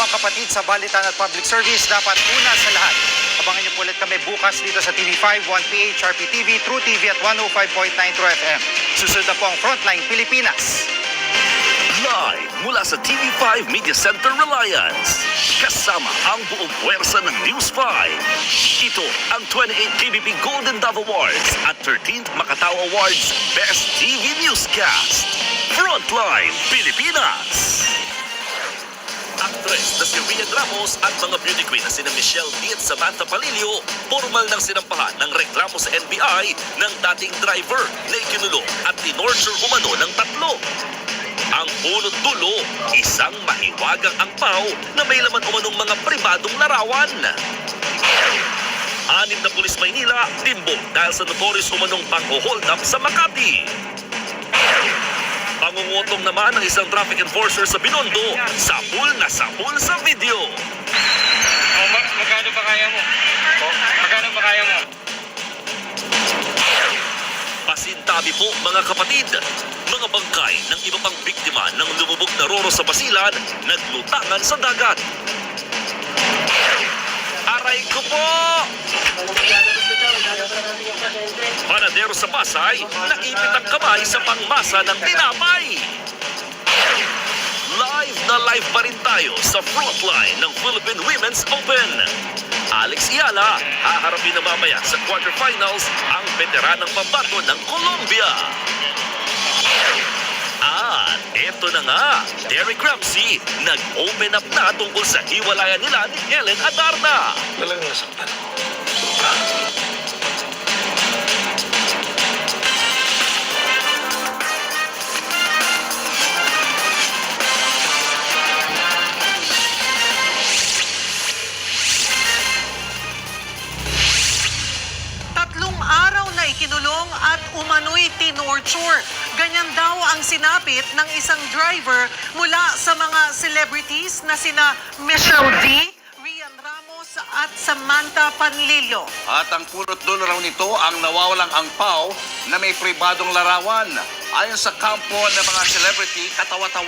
mga kapatid sa Balitan at Public Service, dapat una sa lahat, abangan niyo po ulit kami bukas dito sa TV5, 1PH, RPTV, True TV at 105.9 True FM. Susunod na po ang Frontline Pilipinas. Live mula sa TV5 Media Center Reliance. Kasama ang buong puwersa ng News 5. Ito ang 28th KBP Golden Dove Awards at 13th Macatao Awards Best TV Newscast. Frontline Pilipinas. Actress na si Rian Ramos at mga beauty queen na sina Michelle D at Samantha Palilio formal nang sinampahan ng reklamo sa NBI ng dating driver na ikinulong at tinorture umano ng 3. Ang punot dulo, isang mahiwagang angpaw na may laman umanong mga pribadong larawan. 6 na pulis Maynila, timbog dahil sa notorious umanong pang-hold up sa Makati. Pangungutong naman ng isang traffic enforcer sa Binondo, sapul na sapul sa video. Magkano pa kaya mo? Magkano pa kaya mo? Pasintabi po mga kapatid, mga bangkay ng iba pang biktima ng lumubog na roro sa Basilan, naglutangan sa dagat. Aray ko po! Panadero sa Pasay, naipit ang kamay sa pangmasa ng tinapay. Live na live pa rin tayo sa frontline ng Philippine Women's Open. Alex Iala, haharapin na mamaya sa quarterfinals ang veteranang pambato ng Colombia. At eto na nga, Derek Ramsey nag-open up na tungkol sa hiwalayan nila ni Ellen Adarna. Talagang nasaktan ako. Ikinulong at umano'y tinorture. Ganyan daw ang sinapit ng isang driver mula sa mga celebrities na sina Michelle D, Rian Ramos at Samantha Panlilio. At ang punot dulo raw nito ang nawawalang angpaw na may pribadong larawan. Ayon sa kampo ng mga celebrity, katawa-tawa